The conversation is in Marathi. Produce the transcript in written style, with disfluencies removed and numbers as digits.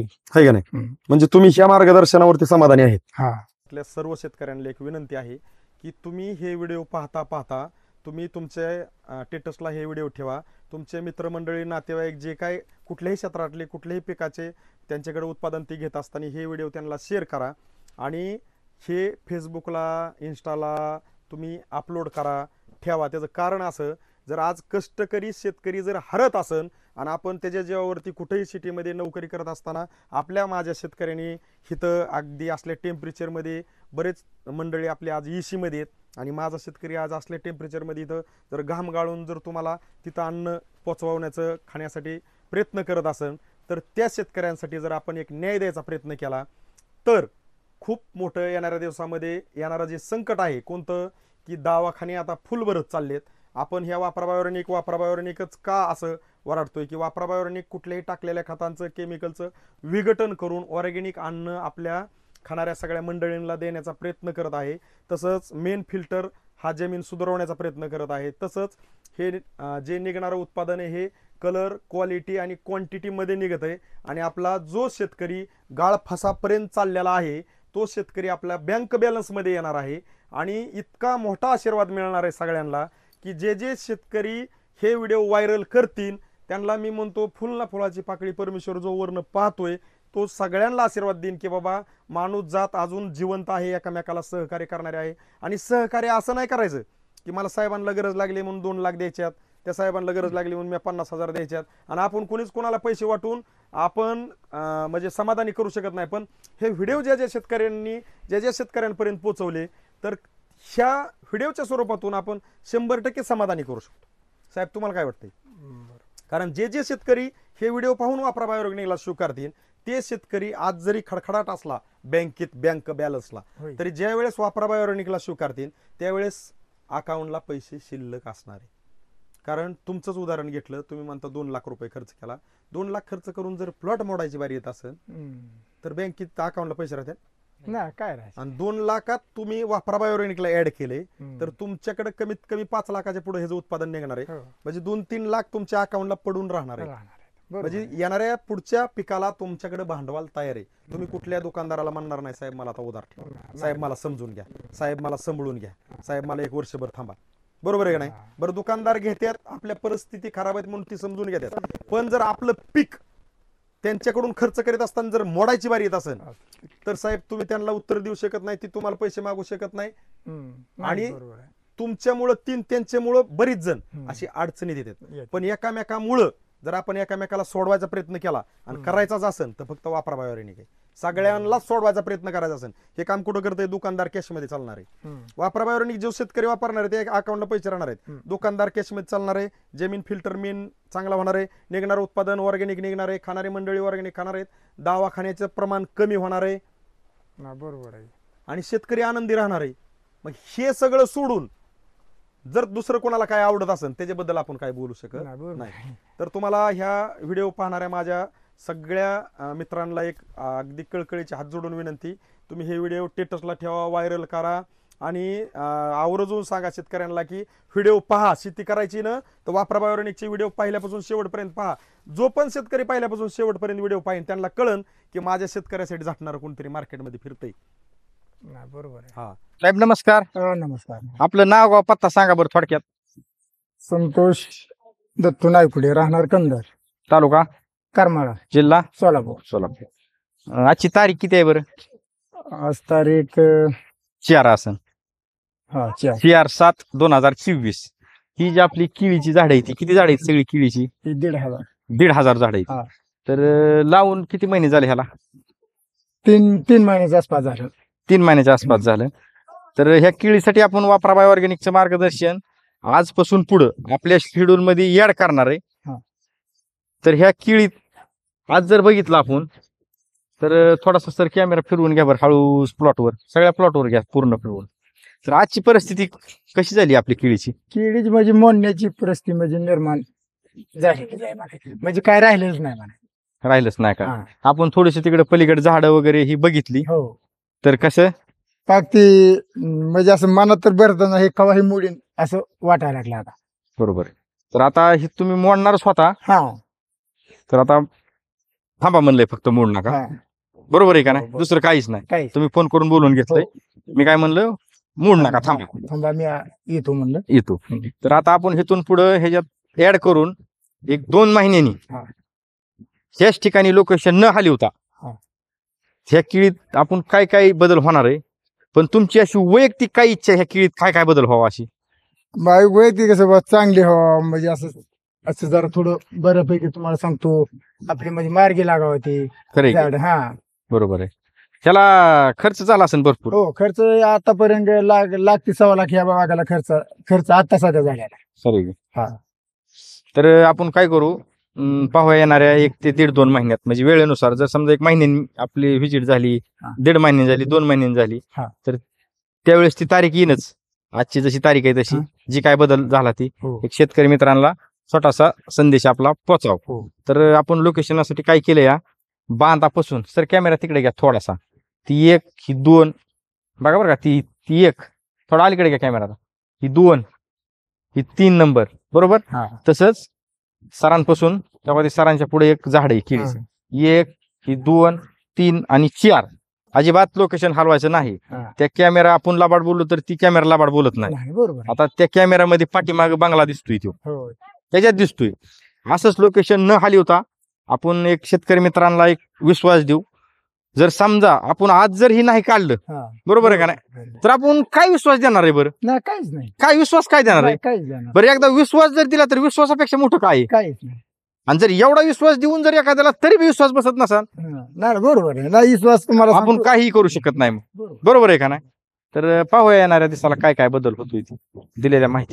आहे का नाही? म्हणजे तुम्ही ह्या मार्गदर्शनावरती समाधानी आहेत. हा. आपल्या सर्व शेतकऱ्यांना एक विनंती आहे की तुम्ही हे व्हिडिओ पाहता तुम्ही तुमच्या स्टेटसला हे व्हिडिओ ठेवा. तुमचे मित्रमंडळी, नातेवाईक जे काय कुठल्याही क्षेत्रातले कुठल्याही पिकाचे त्यांच्याकडे उत्पादन ते घेत असताना हे व्हिडिओ त्यांना शेअर करा आणि हे फेसबुकला, इंस्टाला तुम्ही अपलोड करा, ठेवा. त्याचं कारण असं, जर आज कष्टकरी शेतकरी जर हरत असन आणि आपण त्याच्या जीवावरती कुठेही सिटीमध्ये नोकरी करत असताना माझ्या शेतकऱ्यांनी इथं अगदी असल्या टेम्परेचरमध्ये बरेच मंडळी आपले आज EC मध्ये आहेत आणि माझा शेतकरी आज असल्या टेम्परेचरमध्ये इथं जर घाम गाळून जर तुम्हाला तिथं अन्न पोचवण्याचं खाण्यासाठी प्रयत्न करत असेल तर त्या शेतकऱ्यांसाठी जर आपण एक न्याय द्यायचा प्रयत्न केला तर खूप मोठं येणाऱ्या दिवसामध्ये येणारं जे संकट आहे कोणतं की दवाखाने आता फुल भरत चाललेत. आपण ह्या वापराबायोनिकच का असं वराडतोय की वापराबायोनिक कुठल्याही टाकलेल्या खतांचं केमिकलचं विघटन करून ऑर्गॅनिक अन्न आपल्या खाणाऱ्या सगळ्या मंडळींना देण्याचा प्रयत्न करत आहे. तसंच मेन फिल्टर हा जमीन सुधारवण्याचा प्रयत्न करत आहे. तसंच हे जे निघणारं उत्पादन आहे हे कलर, क्वालिटी आणि क्वांटिटीमध्ये निघत आहे आणि आपला जो शेतकरी गाळफासापर्यंत चाललेला आहे तो शेतकरी आपल्या बँक बॅलन्समध्ये येणार आहे आणि इतका मोठा आशीर्वाद मिळणार आहे सगळ्यांना की जे शेतकरी हे व्हिडिओ व्हायरल करतील त्यांना मी म्हणतो फुल फुलाची पाकळी परमेश्वर जो वरनं पाहतोय तो सगळ्यांना आशीर्वाद देईन की बाबा माणूस जात अजून जिवंत आहे, एकमेकाला सहकार्य करणारे आहे. आणि सहकार्य असं नाही करायचं की मला साहेबांना गरज लागली म्हणून 2 लाख द्यायच्यात, त्या साहेबांना गरज लागली म्हणून मी 50,000 द्यायच्यात आणि आपण कोणीच कोणाला पैसे वाटून आपण म्हणजे समाधानी करू शकत नाही. पण हे व्हिडिओ ज्या शेतकऱ्यांपर्यंत पोहोचवले तर ह्या व्हिडिओच्या स्वरूपातून आपण 100% समाधानी करू शकतो. साहेब तुम्हाला काय वाटतंय? कारण जे शेतकरी हे व्हिडिओ पाहून वापरा बायोऑर्गॅनिकला स्वीकारतील ते शेतकरी आज जरी खडखडाट असला बँक बॅलन्सला तरी ज्या वेळेस वापरा बायोऑर्गॅनिकला स्वीकारतील त्यावेळेस अकाउंटला पैसे शिल्लक असणार आहे. कारण तुमचंच उदाहरण घेतलं, तुम्ही म्हणता 2 लाख रुपये खर्च केला, 2 लाख खर्च करून जर प्लॉट मोडायची बारी येत असेल तर बँकेत अकाउंटला पैसे राहतात नाही काय आणि 2 लाखात तुम्ही वापरा बायोऑर्गॅनिकला ऍड केले तर तुमच्याकडे कमीत कमी 5 लाखाच्या पुढे हे जे उत्पादन निघणार आहे म्हणजे 2-3 लाख तुमच्या अकाउंटला पडून राहणार आहे. म्हणजे येणाऱ्या पुढच्या पिकाला तुमच्याकडे भांडवल तयार आहे. तुम्ही कुठल्या दुकानदाराला म्हणणार नाही साहेब मला आता उधार ठेवा, साहेब मला समजून घ्या, साहेब मला सांभाळून घ्या, साहेब मला 1 वर्षभर थांबा. बरोबर आहे का नाही? बरं दुकानदार घेतात, आपल्या परिस्थिती खराब आहेत म्हणून ती समजून घेतात. पण जर आपलं पीक त्यांच्याकडून खर्च करीत असताना जर मोडायची बारी येत असेल तर साहेब तुम्ही त्यांना उत्तर देऊ शकत नाही, ती तुम्हाला पैसे मागू शकत नाही आणि तुमच्यामुळं त्यांच्यामुळं बरीच जण अशी अडचणीत येतात. पण एकामेकामुळं जर आपण एकामेकाला सोडवायचा प्रयत्न केला आणि करायचाच असेल तर फक्त वापरा बायोऑर्गॅनिक आहे. सगळ्यांना सोडवायचा प्रयत्न करायचा असेल हे काम कुठं करतंय? दुकानदार कॅशमध्ये चालणार आहे. वापरा बायोऑर्गॅनिक जो शेतकरी वापरणार आहे ते अकाउंटला पैसे राहणार आहेत. दुकानदार कॅशमध्ये चालणार आहे. जमीन फिल्टर मेन चांगला होणार आहे. निघणारं उत्पादन ऑर्गॅनिक निघणार आहे. खाणारी मंडळी ऑर्गॅनिक खाणार आहेत. दवाखान्याचं प्रमाण कमी होणार आहे. बरोबर आहे. आणि शेतकरी आनंदी राहणार आहे. मग हे सगळं सोडून जर दुसरं कोणाला काय आवडत असेल त्याच्याबद्दल आपण काय बोलू शकत नाही. तर तुम्हाला ह्या व्हिडिओ पाहणाऱ्या माझ्या सगळ्या मित्रांना एक अगदी कळकळीची हात जोडून विनंती, तुम्ही हे व्हिडिओ स्टेटसला ठेवा, व्हायरल करा आणि आवर्जून सांगा शेतकऱ्यांना की व्हिडिओ पहा. शेती करायची ना तर वापरा बायोऑर्गॅनिकचे व्हिडिओ पहिल्यापासून शेवटपर्यंत पहा. जो पण शेतकरी पहिल्यापासून शेवटपर्यंत व्हिडिओ पाहिजे त्यांना कळन की माझ्या शेतकऱ्यासाठी झटणार कोणतरी मार्केटमध्ये फिरतंय. बरोबर आहे. हा साहेब नमस्कार. नमस्कार. आपलं नाव गाव पत्ता सांगा बरं थोडक्यात. संतोष दत्तू नायपुडे, राहणार कंदर, तालुका करमाळा, जिल्हा सोलापूर. आजची तारीख किती आहे बरं? आज तारीख 4 असन. 4 4/7/2024. ही जी आपली केळीची झाड आहे ती किती झाड आहेत सगळी केळीची? 1,500 झाड आहेत. तर लावून किती महिने झाले ह्याला? 3 महिन्याच्या आसपास झालं. 3 महिन्याच्या आसपास झालं. तर ह्या केळीसाठी आपण वापरा बायोऑर्गॅनिकचं मार्गदर्शन आजपासून पुढं आपल्या शेड्यूल मध्ये ऍड करणार आहे. तर ह्या केळीत आज जर बघितलं आपण तर थोडासा सर कॅमेरा फिरवून घ्या बरं हळू प्लॉटवर, सगळ्या प्लॉटवर घ्या पूर्ण फिरवून. तर आजची परिस्थिती कशी झाली आपली केळीची? केळीची म्हणजे मोडण्याची परिस्थिती म्हणजे निर्माण झाली, म्हणजे काय राहिलेच नाही म्हणा. राहिलंच नाही का? आपण थोडीशी तिकडे पलीकडे झाडं वगैरे ही बघितली. हो. तर कसं पाक ती म्हणजे असं मनात तर भरताना हे कवाही मोडीन असं वाटायला लागलं आता. बरोबर. तर आता हे तुम्ही मोडणारच होता. हा. तर आता थांबा म्हणलंय फक्त मोड नका. हा, बरोबर आहे का नाही? बरोबर. दुसरं काहीच नाही. काय तुम्ही फोन करून बोलून घेतलंय. मी काय म्हणलं, मोड नका, थांबा, थांबा मी येतो म्हणलं. येतो. तर आता आपण हेतून पुढे ह्याच्यात ऍड करून 1-2 महिन्यांनी हा. ह्याच ठिकाणी लोकेशन न हलवता हा. ह्या किळीत आपण काय काय बदल होणार आहे, पण तुमची अशी वैयक्तिक काय इच्छा आहे, ह्या किळीत काय काय बदल व्हावा अशी? बाईक वैयक्तिक कसं बा चांगली हो, म्हणजे असं असं जरा थोडं बऱ्यापैकी तुम्हाला सांगतो, आपली म्हणजे मार्गी लागावं ते खरंय का? झाड. हा, बरोबर आहे. त्याला खर्च झाला असेल भरपूर. हो, खर्च आतापर्यंत लाख ते 1.25 लाख या बागाला खर्च आता सध्या झालेला. खरंय का? हा. तर आपण काय करू, पाहूया येणाऱ्या 1 ते 1.5-2 महिन्यात, म्हणजे वेळेनुसार. जर समजा 1 महिन्यानी आपली व्हिजिट झाली, हा. 1.5 महिन्यानी झाली, 2 महिन्यानी झाली, हा. तर त्यावेळेस ती तारीख येईनच. आजची जशी तारीख आहे तशी हा. जी काय बदल झाला ती हो. एक शेतकरी मित्रांना छोटासा संदेश आपला पोचाव. हो. तर आपण लोकेशनसाठी काय केलं, या बांधापासून सर कॅमेरा तिकडे घ्या थोडासा, ती 1 ही 2 बघा बरं का, ती 1 थोडा अलीकडे घ्या कॅमेराला, ही 2 ही 3 नंबर, बरोबर. हा. तसंच सरांपासून तेव्हा ते सरांच्या पुढे एक झाड आहे केळीचं, 1 ही 2 3 आणि 4. अजिबात लोकेशन हलवायचं नाही. हा. त्या कॅमेरा आपण लबाड बोललो तर ती कॅमेरा लबाड बोलत नाही. नाही, बरोबर आहे. आता त्या कॅमेरामध्ये पाठीमागे बंगला दिसतोय, तो हो. त्याच्यात दिसतोय. असंच लोकेशन न हलवता आपण एक शेतकरी मित्रांना एक विश्वास देऊ. जर समजा आपण आज जर ही नाही काढलं, हा. बरोबर आहे का नाही, तर आपण काय विश्वास देणार आहे बरं? नाही, काहीच नाही. काय विश्वास काय देणार आहे? नाही, काहीच देणार बरं, एकदा विश्वास जर दिला तर विश्वासापेक्षा मोठं काय आहे? काहीच नाही. आणि जर एवढा विश्वास देऊन जर एखाद्याला तरी बी विश्वास बसत नसाल, हा. नाही, बरोबर आहे. नाही विश्वास तुम्हाला आपण सांगतो. काहीही करू शकत नाही. बरोबर. बरोबर आहे का नाही? तर पाहूया येणाऱ्या दिवसाला काय काय बदल होतोय, दिलेल्या माहिती